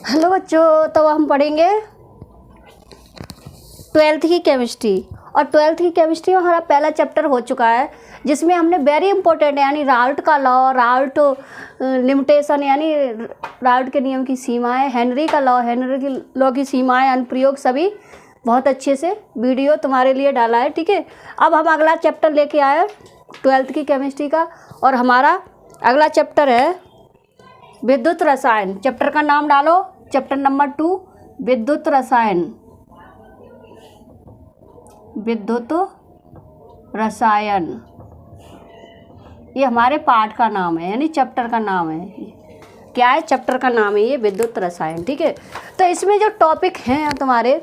Hello बच्चों, तो हम पढ़ेंगे ट्वेल्थ की केमिस्ट्री। और ट्वेल्थ की केमिस्ट्री में हमारा पहला चैप्टर हो चुका है, जिसमें हमने वेरी इंपॉर्टेंट यानी राल्ट का लॉ, राल्ट लिमिटेशन यानी राल्ट के नियम की सीमाएं, हेनरी का लॉ, हेनरी की लॉ की सीमाएं, अनुप्रयोग सभी बहुत अच्छे से वीडियो तुम्हारे लिए डाला है। ठीक है, अब हम अगला चैप्टर लेके आए ट्वेल्थ की केमिस्ट्री का, और हमारा अगला चैप्टर है विद्युत रसायन। चैप्टर का नाम डालो, चैप्टर नंबर 2 विद्युत रसायन। विद्युत रसायन ये हमारे पाठ का नाम है, यानी चैप्टर का नाम है। क्या है? चैप्टर का नाम है ये विद्युत रसायन। ठीक है, तो इसमें जो टॉपिक हैं तुम्हारे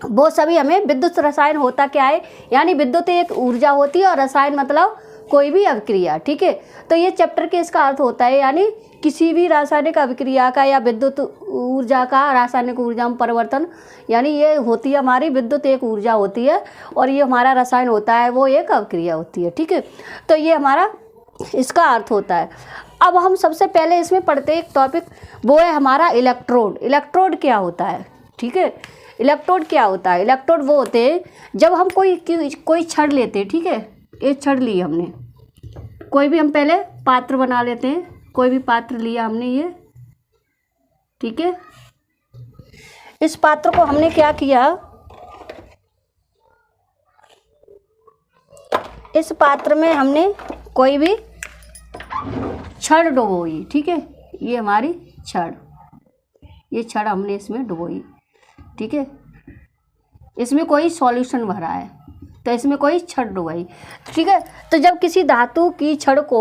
वो सभी हमें, विद्युत रसायन होता क्या है, यानी विद्युत एक ऊर्जा होती है और रसायन मतलब कोई भी अभिक्रिया। ठीक है, तो ये चैप्टर के इसका अर्थ होता है यानी किसी भी रासायनिक अभिक्रिया का या विद्युत ऊर्जा का रासायनिक ऊर्जा में परिवर्तन, यानी ये होती है हमारी विद्युत एक ऊर्जा होती है और ये हमारा रसायन होता है वो एक अभिक्रिया होती है। ठीक है, तो ये हमारा इसका अर्थ होता है। अब हम सबसे पहले इसमें पढ़ते हैं एक टॉपिक, वो है हमारा इलेक्ट्रोड। इलेक्ट्रोड क्या होता है? ठीक है, इलेक्ट्रोड क्या होता है? इलेक्ट्रोड वो होते हैं जब हम कोई छड़ लेते हैं। ठीक है, एक छड़ ली हमने, कोई भी हम पहले पात्र बना लेते हैं, कोई भी पात्र लिया हमने ये। ठीक है, इस पात्र को हमने क्या किया, इस पात्र में हमने कोई भी छड़ डुबोई। ठीक है, ये हमारी छड़, ये छड़ हमने इसमें डुबोई। ठीक है, इसमें कोई सॉल्यूशन भरा है तो इसमें कोई छड़ डुबाई। ठीक है, तो जब किसी धातु की छड़ को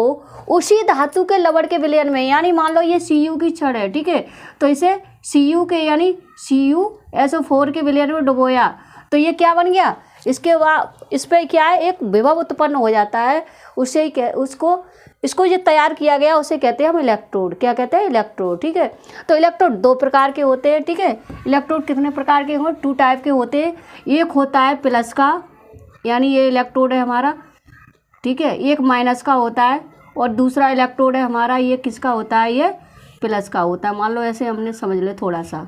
उसी धातु के लवण के विलयन में, यानी मान लो ये Cu की छड़ है, ठीक है, तो इसे Cu के यानी CuSO4 के विलयन में डुबोया तो ये क्या बन गया, इसके बाद इस पर क्या है, एक विभव उत्पन्न हो जाता है। उससे ही इसको जो तैयार किया गया उसे कहते हैं हम इलेक्ट्रोड। क्या कहते हैं? इलेक्ट्रोड। ठीक है, तो इलेक्ट्रोड दो प्रकार के होते हैं। ठीक है, इलेक्ट्रोड कितने प्रकार के हों? 2 टाइप के होते हैं। एक होता है प्लस का, यानी ये इलेक्ट्रोड है हमारा। ठीक है, एक माइनस का होता है और दूसरा इलेक्ट्रोड है हमारा, ये किसका होता है? ये प्लस का होता है। मान लो ऐसे हमने समझ ले थोड़ा सा,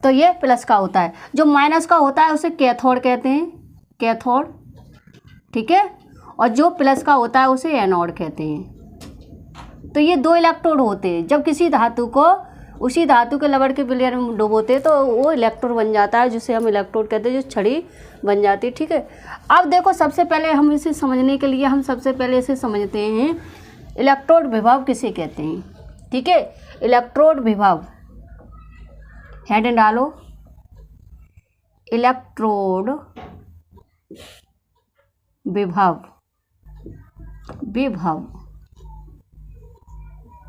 तो ये प्लस का होता है। जो माइनस का होता है उसे कैथोड कहते हैं, कैथोड। ठीक है, और जो प्लस का होता है उसे एनोड कहते हैं। तो ये 2 इलेक्ट्रोड होते हैं। जब किसी धातु को उसी धातु के लवण के विलयन में डुबोते तो वो इलेक्ट्रोड बन जाता है, जिसे हम इलेक्ट्रोड कहते हैं, जो छड़ी बन जाती है। ठीक है, अब देखो सबसे पहले हम इसे समझने के लिए हम सबसे पहले इसे समझते हैं इलेक्ट्रोड विभव किसे कहते हैं। ठीक है, इलेक्ट्रोड विभव, हेड डालो, इलेक्ट्रोड विभव, विभव,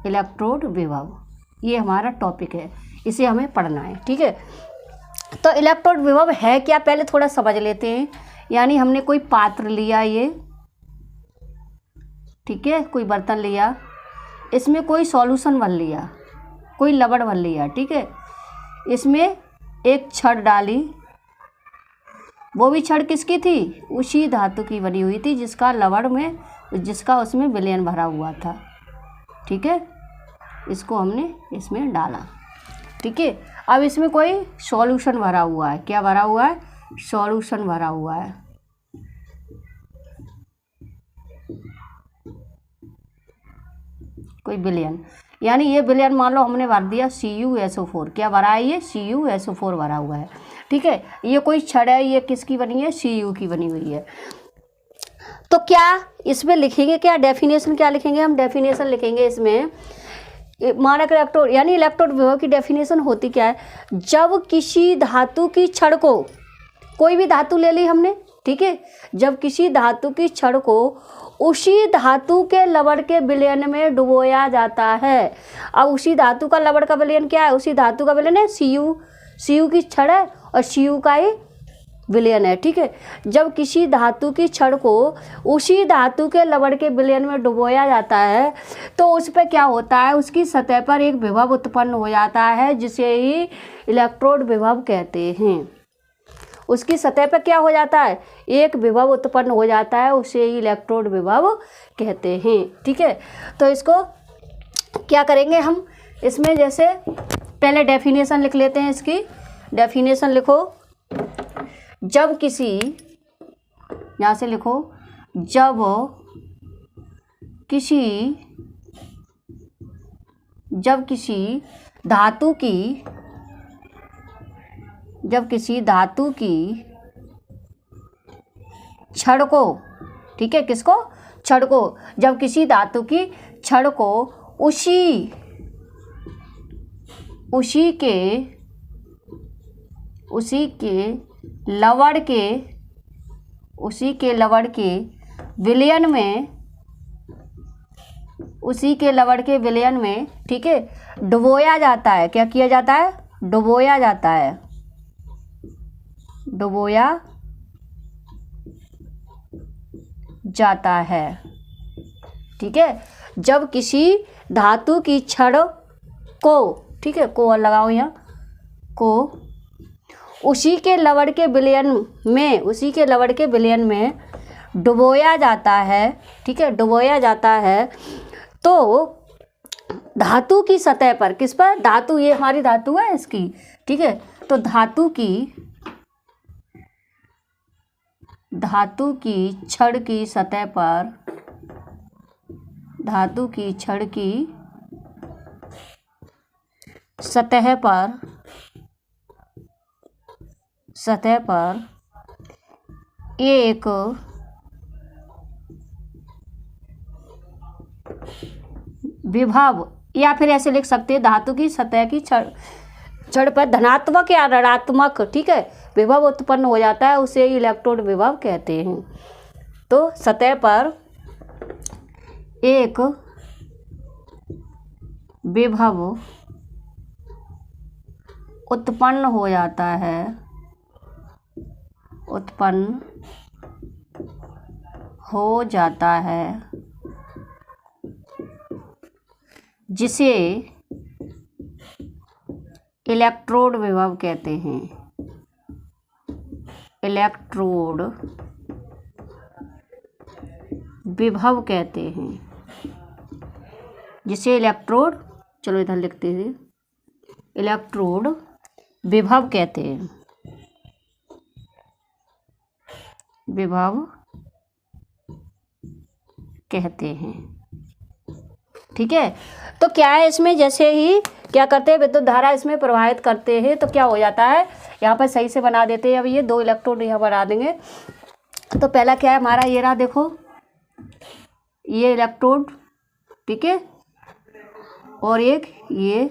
इलेक्ट्रोड विभव, ये हमारा टॉपिक है, इसे हमें पढ़ना है। ठीक है, तो इलेक्ट्रोड विभव है क्या, पहले थोड़ा समझ लेते हैं। यानी हमने कोई पात्र लिया, ये ठीक है, कोई बर्तन लिया, इसमें कोई सॉल्यूशन भर लिया, कोई लवण भर लिया। ठीक है, इसमें एक छड़ डाली, वो भी छड़ किसकी थी? उसी धातु की बनी हुई थी जिसका लवण में, जिसका उसमें विलयन भरा हुआ था। ठीक है, इसको हमने इसमें डाला। ठीक है, अब इसमें कोई सॉल्यूशन भरा हुआ है। क्या भरा हुआ है? सॉल्यूशन भरा हुआ है। कोई विलयन, यानी ये विलयन मान लो हमने भर दिया CuSO4। क्या भरा है? ये CuSO4 भरा हुआ है। ठीक है, ये कोई छड़ है, ये किसकी बनी है? Cu की बनी हुई है। तो क्या इसमें लिखेंगे, क्या डेफिनेशन क्या लिखेंगे? हम डेफिनेशन लिखेंगे इसमें मानक इलेक्ट्रोड, यानी इलेक्ट्रोड विभव की डेफिनेशन होती क्या है? जब किसी धातु की छड़ को, कोई भी धातु ले ली हमने, ठीक है, जब किसी धातु की छड़ को उसी धातु के लवण के विलयन में डुबोया जाता है। अब उसी धातु का लवण का विलयन क्या है? उसी धातु का विलयन है Cu की छड़ है और Cu का ही विलयन है। ठीक है, जब किसी धातु की छड़ को उसी धातु के लवण के विलयन में डुबोया जाता है तो उस पर क्या होता है? उसकी सतह पर एक विभव उत्पन्न हो जाता है, जिसे ही इलेक्ट्रोड विभव कहते हैं। उसकी सतह पर क्या हो जाता है? एक विभव उत्पन्न हो जाता है, उसे ही इलेक्ट्रोड विभव कहते हैं। ठीक है, तो इसको क्या करेंगे हम, इसमें जैसे पहले डेफिनेशन लिख लेते हैं इसकी। डेफिनेशन लिखो, जब किसी, यहाँ से लिखो, जब किसी धातु की छड़ को, ठीक है, किसको, छड़ को, जब किसी धातु की छड़ को उसी के लवड़ के विलयन में, ठीक है, डुबोया जाता है। क्या किया जाता है? डुबोया जाता है, ठीक है। जब किसी धातु की छड़ को, ठीक है, को लगाओ यहाँ, को उसी के लवड़ के विलयन में डुबोया जाता है, ठीक है, डुबोया जाता है, तो धातु की सतह पर, किस पर? धातु, ये हमारी धातु है इसकी, ठीक है, तो धातु की छड़ की सतह पर, धातु की छड़ की सतह पर एक विभव, या फिर ऐसे लिख सकते हैं, धातु की सतह की छड़ पर धनात्मक या ऋणात्मक, ठीक है, विभव उत्पन्न हो जाता है, उसे इलेक्ट्रोड विभव कहते हैं। तो सतह पर एक विभव उत्पन्न हो जाता है, जिसे इलेक्ट्रोड विभव कहते हैं। इलेक्ट्रोड विभव कहते हैं, जिसे इलेक्ट्रोड, चलो इधर लिखते हैं, इलेक्ट्रोड विभव कहते हैं, ठीक है। तो क्या है इसमें, जैसे ही क्या करते हैं, विद्युत धारा इसमें प्रवाहित करते हैं, तो क्या हो जाता है, यहाँ पर सही से बना देते हैं। अब ये 2 इलेक्ट्रोड यहाँ बना देंगे। तो पहला क्या है हमारा, ये रहा, देखो ये इलेक्ट्रोड, ठीक है, और एक ये,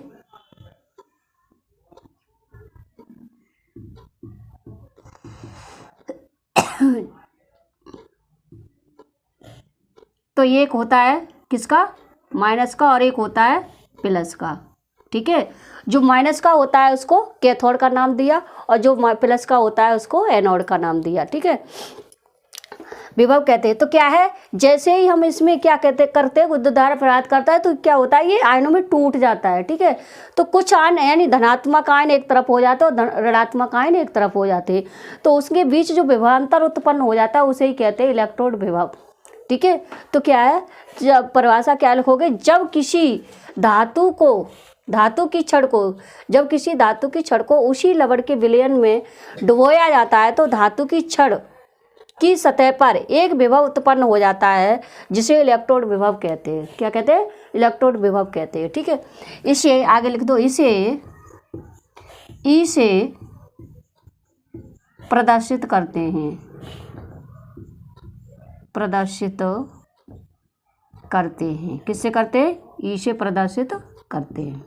तो ये एक होता है किसका, माइनस का, और एक होता है प्लस का, ठीक है। जो माइनस का होता है उसको कैथोड का नाम दिया, और जो प्लस का होता है उसको एनोड का नाम दिया, ठीक है, विभव कहते हैं। तो क्या है, जैसे ही हम इसमें क्या करते हैं, विद्युत धारा प्रवाहित करता है, तो क्या होता है, ये आयनों में टूट जाता है, ठीक है। तो कुछ आयन, यानी धनात्मक आयन एक तरफ हो जाते हैं और ऋणात्मक आयन एक तरफ हो जाते हैं, तो उसके बीच जो विभवांतर उत्पन्न हो जाता है उसे ही कहते हैं इलेक्ट्रोड विभव, ठीक है। तो क्या है, जब परिभाषा क्या लिखोगे, जब किसी धातु की छड़ को उसी लवड़ के विलयन में डुबोया जाता है, तो धातु की छड़ की सतह पर एक विभव उत्पन्न हो जाता है, जिसे इलेक्ट्रोड विभव कहते हैं। क्या कहते हैं? इलेक्ट्रोड विभव कहते हैं, ठीक है। इसे आगे लिख दो, इसे प्रदर्शित करते हैं, किससे करते हैं? ई से प्रदर्शित करते हैं,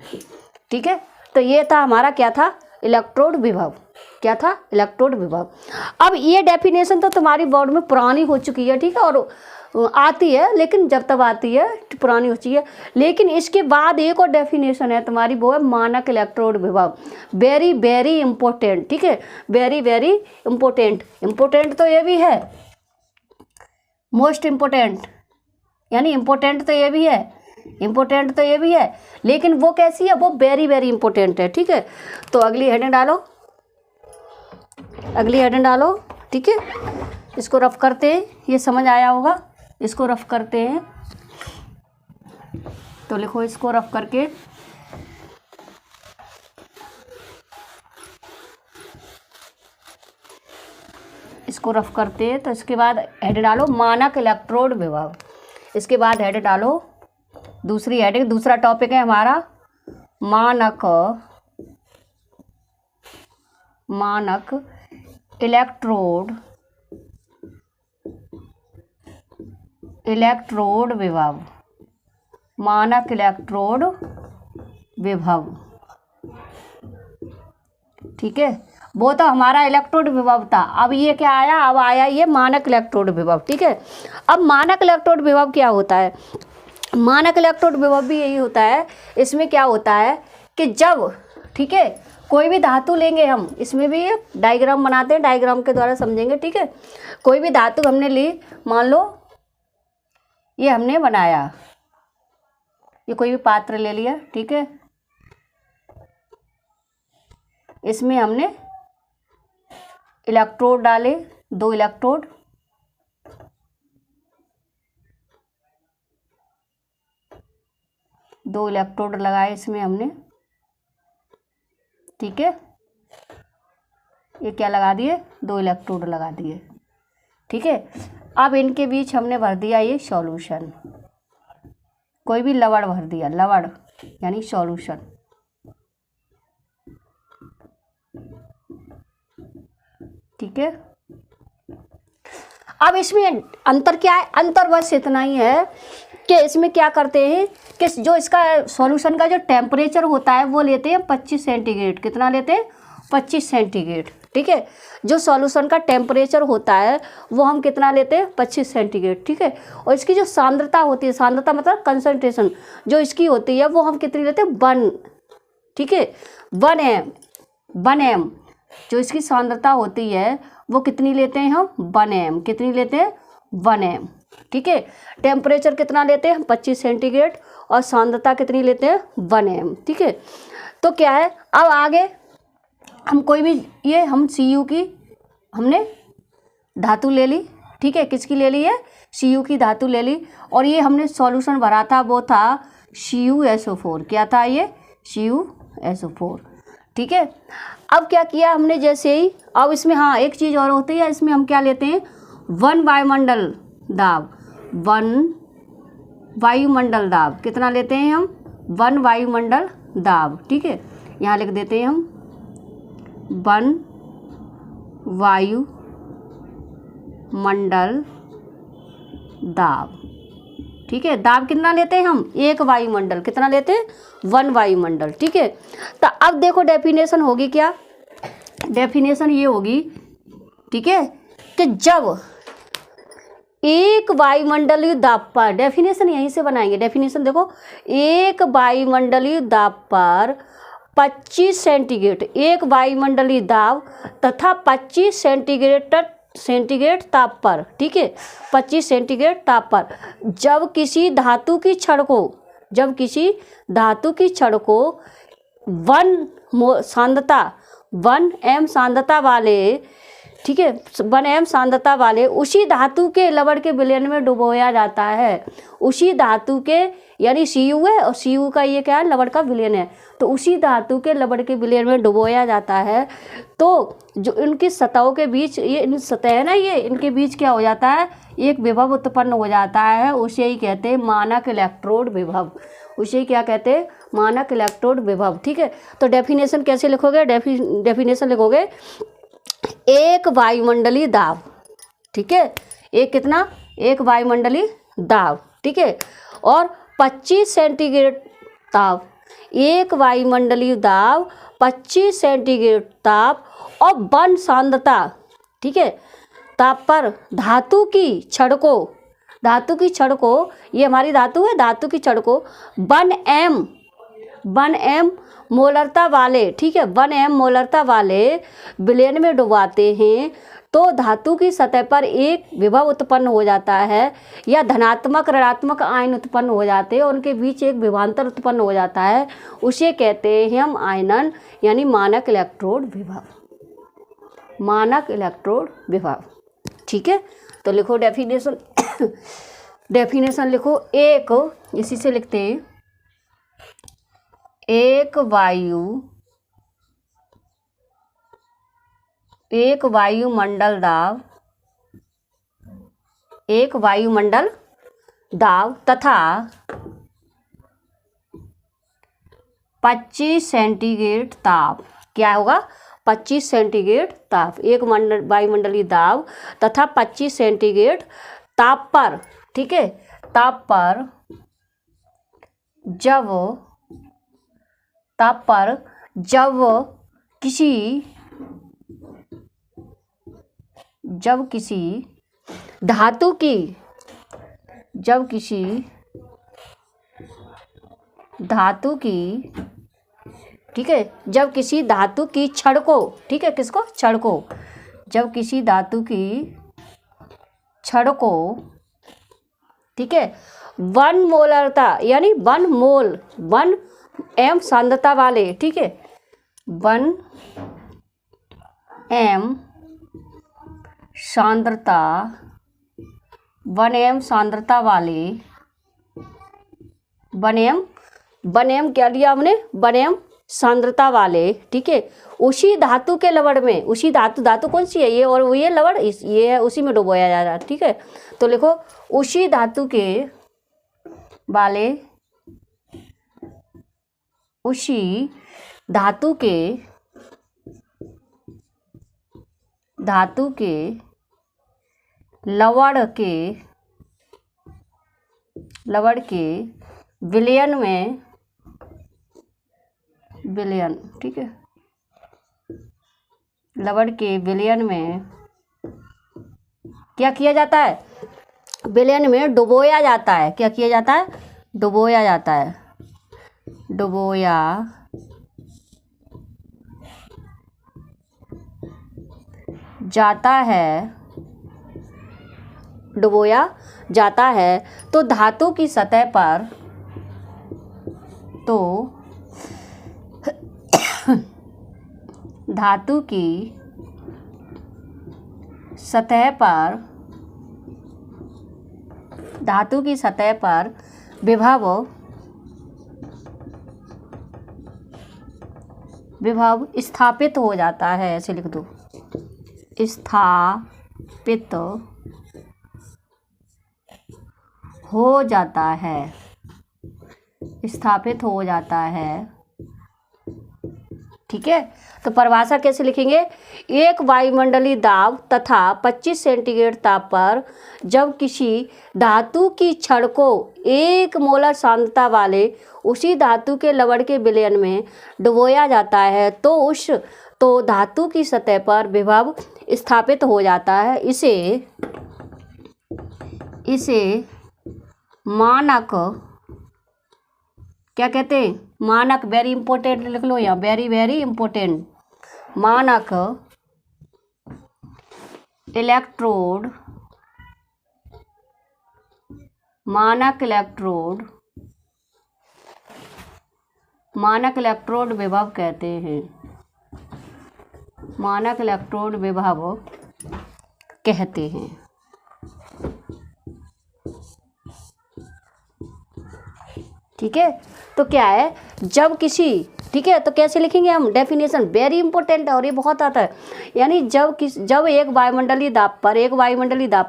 ठीक है। तो ये था हमारा, क्या था, इलेक्ट्रोड विभव। क्या था? इलेक्ट्रोड विभव। अब ये डेफिनेशन तो तुम्हारी बोर्ड में पुरानी हो चुकी है, ठीक है, और आती है, लेकिन जब तब आती है पुरानी हो चुकी है। लेकिन इसके बाद एक और डेफिनेशन है तुम्हारी, वो है मानक इलेक्ट्रोड विभव। वेरी वेरी इम्पोर्टेंट, ठीक है, वेरी वेरी इम्पोर्टेंट। इम्पोर्टेंट तो ये भी है, मोस्ट इम्पोर्टेंट, यानी इम्पोर्टेंट तो ये भी है, लेकिन वो कैसी है, वो वेरी वेरी इम्पोर्टेंट है, ठीक है। तो अगली हेडिंग डालो, ठीक है। इसको रफ करते हैं, ये समझ आया होगा, इसको रफ करते हैं। तो लिखो इसको रफ करके, इसको रफ करते हैं। तो इसके बाद हेड डालो मानक इलेक्ट्रोड विभव। इसके बाद हेड डालो दूसरी हेडिंग, दूसरा टॉपिक है हमारा मानक इलेक्ट्रोड विभव। मानक इलेक्ट्रोड विभव, ठीक है। वो तो हमारा इलेक्ट्रोड विभव था। अब ये क्या आया, अब आया ये मानक इलेक्ट्रोड विभव, ठीक है। अब मानक इलेक्ट्रोड विभव क्या होता है? मानक इलेक्ट्रोड विभव भी यही होता है। इसमें क्या होता है कि जब, ठीक है, कोई भी धातु लेंगे हम, इसमें भी डायग्राम बनाते हैं, डायग्राम के द्वारा समझेंगे, ठीक है। कोई भी धातु हमने ली, मान लो ये हमने बनाया, ये कोई भी पात्र ले लिया, ठीक है। इसमें हमने इलेक्ट्रोड डाले, 2 इलेक्ट्रोड, लगाए इसमें हमने, ठीक है। ये क्या लगा दिए, 2 इलेक्ट्रोड लगा दिए, ठीक है। अब इनके बीच हमने भर दिया ये सॉल्यूशन, कोई भी लवण भर दिया, लवण यानी सॉल्यूशन, ठीक है। अब इसमें अंतर क्या है? अंतर बस इतना ही है कि इसमें क्या करते हैं कि जो इसका सॉल्यूशन का जो टेम्परेचर होता है वो लेते हैं 25 सेंटीग्रेड। कितना लेते हैं? 25 सेंटीग्रेड, ठीक है। जो सॉल्यूशन का टेम्परेचर होता है वो हम कितना लेते हैं? 25 सेंटीग्रेड, ठीक है। और इसकी जो सांद्रता होती है, सांद्रता मतलब कंसंट्रेशन जो इसकी होती है, वो हम कितनी लेते हैं? 1, ठीक है, 1 m। जो इसकी सांद्रता होती है वो कितनी लेते हैं हम? 1 m। कितनी लेते हैं? 1 m, ठीक है। टेम्परेचर कितना लेते हैं हम? 25 सेंटीग्रेड। और सांद्रता कितनी लेते हैं? 1 m, ठीक है। तो क्या है, अब आगे हम कोई भी, ये हम Cu की हमने धातु ले ली, ठीक है। किसकी ले ली है? Cu की धातु ले ली। और ये हमने सॉल्यूशन भरा था, वो था CuSO4। क्या था ये? CuSO4, ठीक है। अब क्या किया हमने, जैसे ही, अब इसमें हाँ एक चीज़ और होती है, इसमें हम क्या लेते हैं? 1 वायुमंडल दाब, 1 वायुमंडल दाब। कितना लेते हैं हम? 1 वायुमंडल दाब, ठीक है। यहाँ लिख देते हैं हम 1 वायुमंडल दाब, ठीक है। दाब कितना लेते हैं हम? 1 वायुमंडल। कितना लेते हैं? 1 वायुमंडल, ठीक है। तो अब देखो डेफिनेशन होगी क्या? डेफिनेशन ये होगी, ठीक है, कि जब एक वायुमंडलीय दाब पर, डेफिनेशन यहीं से बनाएंगे। डेफिनेशन देखो, एक वायुमंडलीय दाब पर 25 सेंटीग्रेड, एक वायुमंडलीय दाब तथा 25 सेंटीग्रेड ताप पर, ठीक है, 25 सेंटीग्रेड ताप पर जब किसी धातु की छड़ को, 1 m सांद्रता वाले, ठीक है, 1 m सांद्रता वाले उसी धातु के लवण के विलयन में डुबोया जाता है। उसी धातु के, यानी Cu है, और Cu का ये क्या है? लवण का विलयन है। तो उसी धातु के लवण के विलयन में डुबोया जाता है। तो जो इनकी सतहों के बीच, ये इन सतह है ना, ये इनके बीच क्या हो जाता है? एक विभव उत्पन्न हो जाता है। उसे ही कहते हैं मानक इलेक्ट्रोड विभव। उसे क्या कहते हैं? मानक इलेक्ट्रोड विभव, ठीक है। तो डेफिनेशन कैसे लिखोगे? डेफिनेशन लिखोगे, एक वायुमंडलीय दाब, ठीक है, एक कितना? 1 वायुमंडलीय दाब, ठीक है, और 25 सेंटीग्रेड ताप, 1 वायुमंडलीय दाब, 25 सेंटीग्रेड ताप और 1 सांद्रता, ठीक है, ताप पर धातु की छड़ को, ये हमारी धातु है, धातु की छड़ को 1 m मोलरता वाले, ठीक है, 1 m मोलरता वाले विलयन में डुबाते हैं। तो धातु की सतह पर एक विभव उत्पन्न हो जाता है, या धनात्मक ऋणात्मक आयन उत्पन्न हो जाते हैं, उनके बीच एक विभवांतर उत्पन्न हो जाता है। उसे कहते हैं हम आयनन, यानी मानक इलेक्ट्रोड विभव। मानक इलेक्ट्रोड विभव, ठीक है। तो लिखो डेफिनेशन, डेफिनेशन लिखो, एक, इसी से लिखते हैं, एक वायुमंडल दाब एक वायुमंडल दाब तथा 25 सेंटीग्रेड ताप, क्या होगा 25 सेंटीग्रेड ताप, एक वायुमंडलीय दाब तथा 25 सेंटीग्रेड ताप पर, ठीक है, ताप पर जब किसी धातु की ठीक है, जब किसी धातु की छड़ को, ठीक है, किसको, छड़ को, जब किसी धातु की छड़ को, ठीक है, 1 मोलरता यानी 1 मोल 1 m सांद्रता वाले, ठीक है, 1 m सांद्रता वाले 1 m क्या लिया हमने, 1 m सांद्रता वाले, ठीक है, उसी धातु के लवण में, उसी धातु कौन सी है, ये और ये लवण, ये है, उसी में डुबोया जा रहा है, ठीक है। तो लिखो उसी धातु के लवण के विलयन, ठीक है, लवण के विलयन में क्या किया जाता है, विलयन में डुबोया जाता है, क्या किया जाता है, डुबोया जाता है, डुबोया जाता है, तो धातु की सतह पर, धातु की सतह पर विभव स्थापित हो जाता है, ऐसे लिख दो, स्थापित हो जाता है, ठीक है। तो परिभाषा कैसे लिखेंगे, एक वायुमंडलीय दाब तथा 25 सेंटीग्रेड ताप पर जब किसी धातु की छड़ को 1 मोलर सांद्रता वाले उसी धातु के लवण के विलयन में डुबोया जाता है, तो धातु की सतह पर विभव स्थापित हो जाता है। इसे मानक क्या कहते हैं, मानक, वेरी इंपॉर्टेंट लिख लो यहाँ, वेरी इंपॉर्टेंट, मानक इलेक्ट्रोड विभव कहते हैं, मानक इलेक्ट्रोड विभव कहते हैं, ठीक है। तो क्या है, जब किसी, ठीक है, तो कैसे लिखेंगे हम, डेफिनेशन वेरी इंपॉर्टेंट है और ये बहुत आता है, यानी जब एक वायुमंडलीय दाब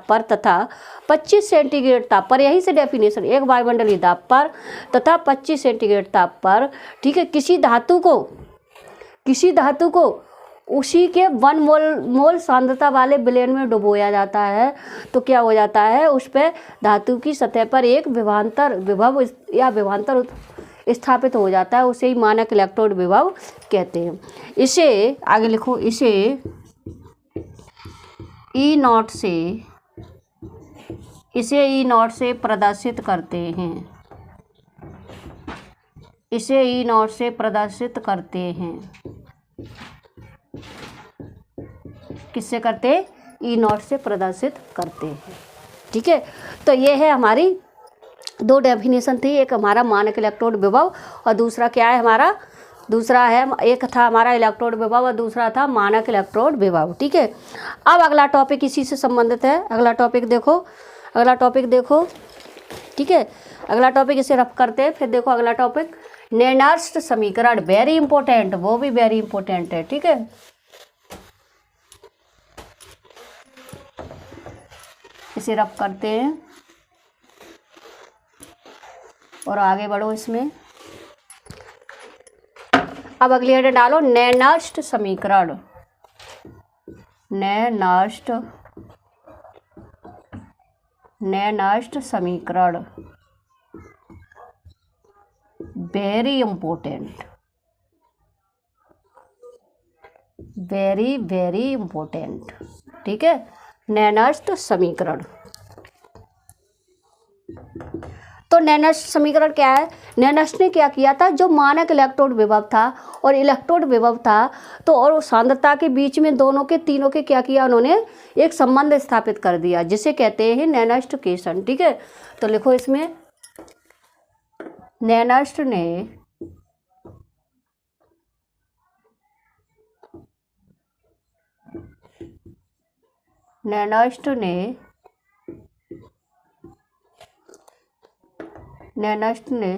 पर तथा 25 सेंटीग्रेड ताप पर, यही से डेफिनेशन, एक वायुमंडलीय दाब पर तथा 25 सेंटीग्रेड ताप पर, ठीक है, किसी धातु को उसी के 1 मोल सांद्रता वाले विलयन में डुबोया जाता है, तो क्या हो जाता है, उस पर धातु की सतह पर एक विभव स्थापित हो जाता है, उसे ही मानक इलेक्ट्रोड विभव कहते हैं। इसे आगे लिखो, इसे ई नॉट से प्रदर्शित करते हैं, इसे ई नॉट से प्रदर्शित करते हैं, किससे करते हैं, ई नॉट से प्रदर्शित करते हैं, ठीक है। तो ये है हमारी 2 डेफिनेशन थी, एक हमारा मानक इलेक्ट्रोड विभव और दूसरा क्या है हमारा, दूसरा है, एक था हमारा इलेक्ट्रोड विभव और दूसरा था मानक इलेक्ट्रोड विभव, ठीक है। अब अगला टॉपिक इसी से संबंधित है, अगला टॉपिक देखो, ठीक है, अगला टॉपिक इसे रफ करते हैं, फिर देखो अगला टॉपिक नेनर्स्ट समीकरण, वेरी इंपॉर्टेंट, वो भी वेरी इंपॉर्टेंट है, ठीक है। इसे रब करते हैं और आगे बढ़ो इसमें। अब अगली हेडर डालो नैनस्ट समीकरण। नैनस्ट समीकरण very important, very very important. ठीक है, नैनस्ट समीकरण। तो नैनस्ट समीकरण क्या है? नैनस्ट ने क्या किया था, जो मानक इलेक्ट्रोड विभव था और इलेक्ट्रोड विभव था, तो और सांद्रता के बीच में दोनों के तीनों के क्या किया, उन्होंने एक संबंध स्थापित कर दिया, जिसे कहते हैं नैनस्ट केशन। ठीक है, तो लिखो इसमें नैनस्ट ने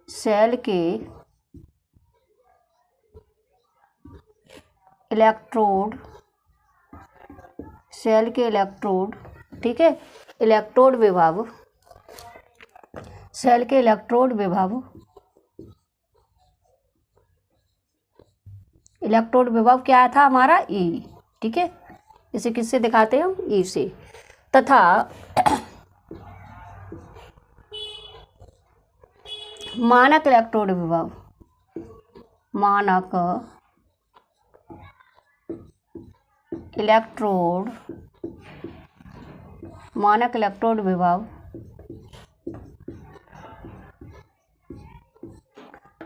सेल के इलेक्ट्रोड, ठीक है, इलेक्ट्रोड विभव, सेल के इलेक्ट्रोड विभव क्या था हमारा, ई। ठीक है, इसे किससे दिखाते हैं हम, ई से। तथा मानक इलेक्ट्रोड विभव, मानक इलेक्ट्रोड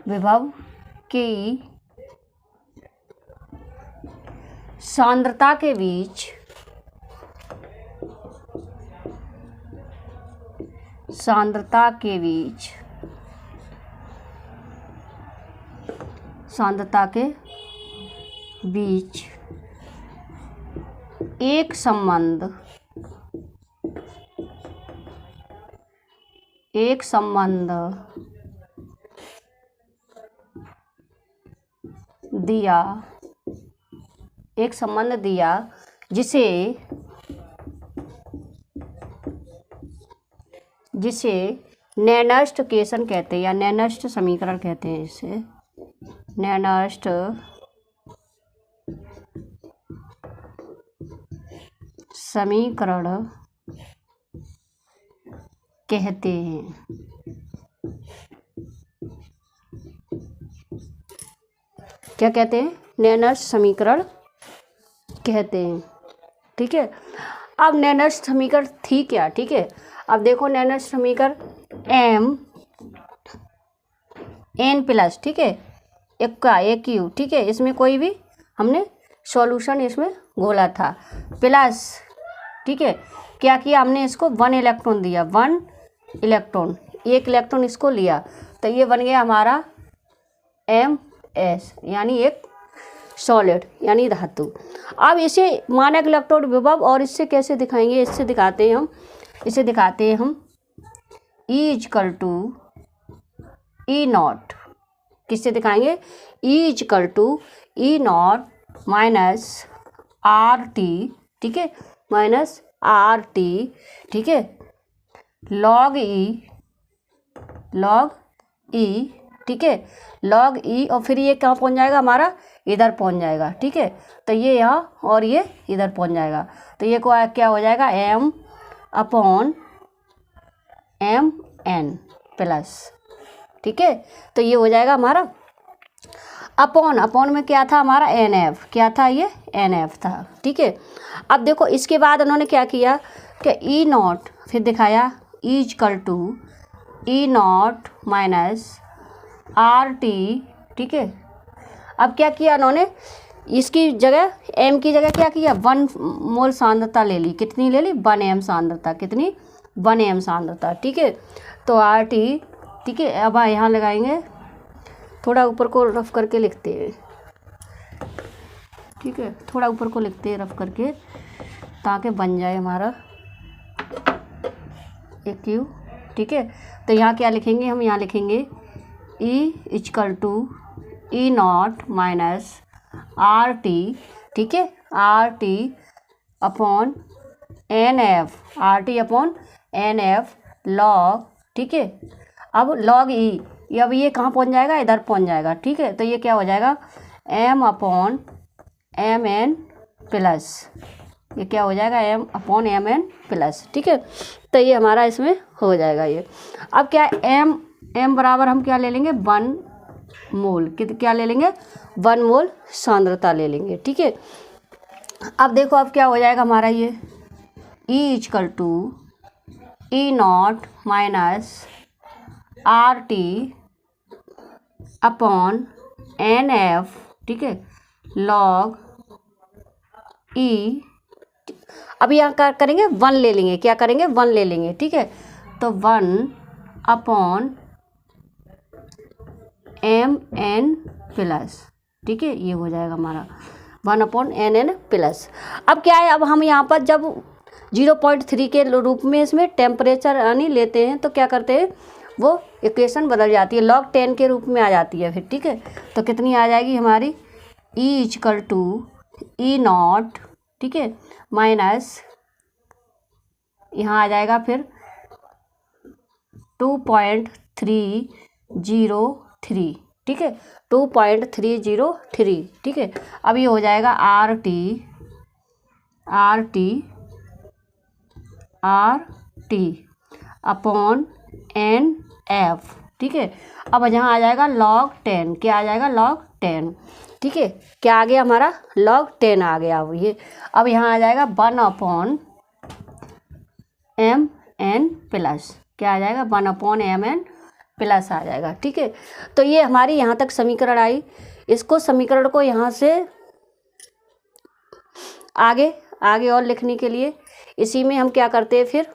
विभव की सांद्रता के बीच एक संबंध दिया, जिसे नैनस्ट केशन कहते हैं या नैनस्ट समीकरण कहते हैं। इसे नैनस्ट समीकरण कहते हैं। क्या कहते हैं? नैनस्ट समीकरण कहते हैं। ठीक है, अब नैनस्ट समीकरण थी क्या? ठीक है, अब देखो नैनस्ट समीकरण n+, ठीक है, एक का एक क्यू, ठीक है, इसमें कोई भी हमने सॉल्यूशन इसमें घोला था, प्लस, ठीक है, क्या किया हमने, इसको 1 इलेक्ट्रॉन दिया, 1 इलेक्ट्रॉन, एक इलेक्ट्रॉन इसको लिया, तो ये बन गया हमारा MS, यानी एक सॉलिड यानी धातु। अब इसे मानक इलेक्ट्रोड विभव और इससे कैसे दिखाएंगे, इसे दिखाते हैं हम E=E0, किससे दिखाएंगे, E=E0 -RT, ठीक है, -RT, ठीक है, log E, ठीक है, log E, और फिर ये कहाँ पहुँच जाएगा हमारा, इधर पहुँच जाएगा। ठीक है, तो ये यहाँ और ये इधर पहुँच जाएगा, तो ये को क्या हो जाएगा, M/Mn+, ठीक है, तो ये हो जाएगा हमारा अपॉन में क्या था हमारा, NF, क्या था ये, NF था। ठीक है, अब देखो इसके बाद उन्होंने क्या किया कि E0, फिर दिखाया E=E0 -RT, ठीक है, अब क्या किया उन्होंने, इसकी जगह M की जगह क्या किया, 1 मोल सांद्रता ले ली, कितनी ले ली, 1 M सांद्रता, कितनी, 1 M सांद्रता। ठीक है, तो RT, ठीक है, अब यहाँ लगाएंगे, थोड़ा ऊपर को रफ करके लिखते हैं, ठीक है, थोड़ा ऊपर को लिखते हैं रफ करके, ताकि बन जाए हमारा एक क्यू। ठीक है, तो यहाँ क्या लिखेंगे हम, यहाँ लिखेंगे E=E0 -RT, ठीक है, R T upon N F, R T upon N F log, ठीक है। अब लॉग ई, अब ये कहाँ पहुँच जाएगा, इधर पहुँच जाएगा, ठीक है। तो ये क्या हो जाएगा, M upon M N plus, ये क्या हो जाएगा, M upon M N plus, ठीक है। तो ये हमारा इसमें हो जाएगा ये। अब क्या एम बराबर हम क्या ले लेंगे, 1 मोल, क्या ले लेंगे, 1 मोल सांद्रता ले लेंगे, ठीक है। अब देखो अब क्या हो जाएगा हमारा ये E equal to E not minus R T upon N F, ठीक है, लॉग ई। अब यहाँ क्या करेंगे, 1 ले लेंगे, क्या करेंगे, 1 ले लेंगे, ठीक है। तो 1 अपॉन एम एन प्लस, ठीक है, ये हो जाएगा हमारा 1 अपॉन एन एन प्लस। अब क्या है, अब हम यहाँ पर जब 0.3 के रूप में इसमें टेम्परेचर यानी लेते हैं तो क्या करते हैं, वो इक्वेशन बदल जाती है, log 10 के रूप में आ जाती है फिर, ठीक है। तो कितनी आ जाएगी हमारी, E equal to E not, ठीक है, माइनस यहाँ आ जाएगा फिर 2.303, ठीक है, 2.303, ठीक है। अब ये हो जाएगा R T upon N F, ठीक है। अब यहाँ आ जाएगा log 10, क्या आ जाएगा, log 10, ठीक है। क्या आ गया हमारा, log 10 आ गया। अब ये अब यहाँ आ जाएगा 1 अपॉन एम एन प्लस, क्या आ जाएगा, 1 अपॉन एम एन प्लस आ जाएगा, ठीक है। तो ये हमारी यहाँ तक समीकरण आई। इसको समीकरण को यहाँ से आगे और लिखने के लिए इसी में हम क्या करते हैं, फिर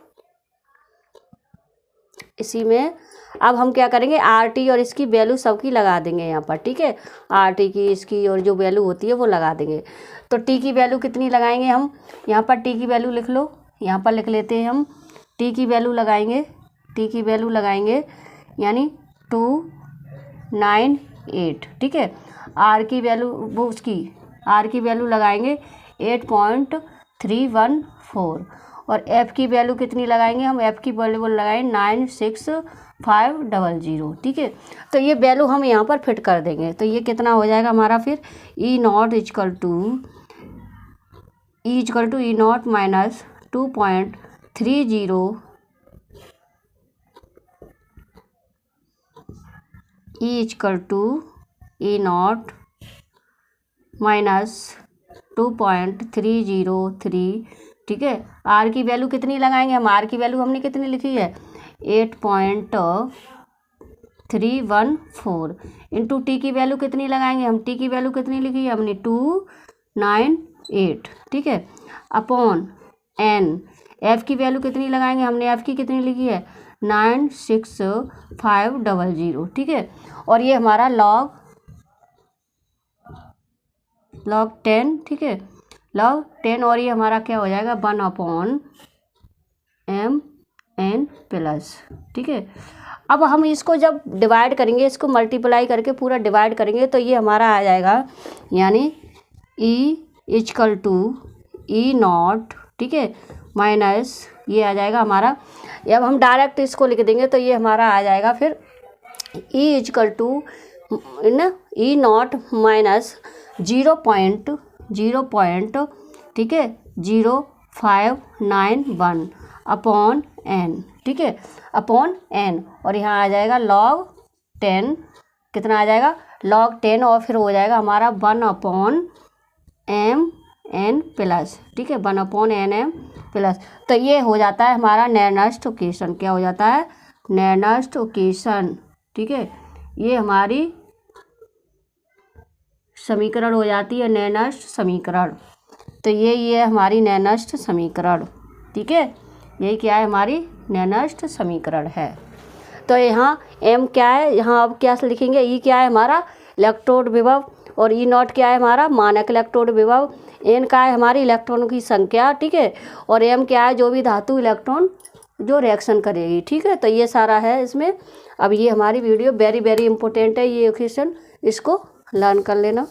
इसी में अब हम क्या करेंगे, आर टी और इसकी वैल्यू सबकी लगा देंगे यहाँ पर, ठीक है। आर टी की, इसकी और जो वैल्यू होती है वो लगा देंगे। तो टी की वैल्यू कितनी लगाएंगे हम, यहाँ पर टी की वैल्यू लिख लो, यहाँ पर लिख लेते हैं हम, टी की वैल्यू लगाएंगे, यानी 298, ठीक है। आर की वैल्यू वो उसकी आर की वैल्यू लगाएंगे 8.314 और एफ़ की वैल्यू कितनी लगाएंगे हम, एफ़ की वैल्यू लगाएंगे 96500, ठीक है। तो ये वैल्यू हम यहाँ पर फिट कर देंगे। तो ये कितना हो जाएगा हमारा फिर, E not equal to E not minus 2.30 E equal to E not minus 2.303, ठीक है। आर की वैल्यू कितनी लगाएंगे हम, आर की वैल्यू हमने कितनी लिखी है, 8.314 इंटू टी की वैल्यू कितनी लगाएंगे हम, टी की वैल्यू कितनी लिखी है हमने 298, ठीक है, अपॉन एन, एफ़ की वैल्यू कितनी लगाएंगे हमने, एफ़ की कितनी लिखी है 96500, ठीक है। और ये हमारा log 10, ठीक है, log 10, और ये हमारा क्या हो जाएगा 1 अपॉन एम एन प्लस, ठीक है। अब हम इसको जब डिवाइड करेंगे, इसको मल्टीप्लाई करके पूरा डिवाइड करेंगे तो ये हमारा आ जाएगा, यानी E equal to E not, ठीक है, माइनस ये आ जाएगा हमारा, अब हम डायरेक्ट इसको लिख देंगे तो ये हमारा आ जाएगा फिर E equal to E not minus 0.0, ठीक है, 0591 अपॉन एन, ठीक है, अपॉन एन, और यहाँ आ जाएगा log 10, कितना आ जाएगा log 10, और फिर हो जाएगा हमारा 1 अपॉन एम एन प्लस, ठीक है, 1 अपॉन एन एम प्लस। तो ये हो जाता है हमारा नेर्नस्ट इक्वेशन, क्या हो जाता है, नेर्नस्ट इक्वेशन, ठीक है। ये हमारी समीकरण हो जाती है, नेर्नस्ट समीकरण। तो ये हमारी नेर्नस्ट समीकरण, ठीक है, यही क्या है, हमारी नेर्नस्ट समीकरण है। तो यहाँ एम क्या है, यहाँ अब क्या लिखेंगे, ई क्या है हमारा इलेक्ट्रोड विभव, और ई नॉट क्या है हमारा मानक इलेक्ट्रोड विभव, एन का है हमारी इलेक्ट्रॉनों की संख्या, ठीक है, और एम क्या है जो भी धातु इलेक्ट्रॉन जो रिएक्शन करेगी, ठीक है। तो ये सारा है इसमें। अब ये हमारी वीडियो वेरी इंपॉर्टेंट है, ये इक्वेशन, इसको लर्न कर लेना।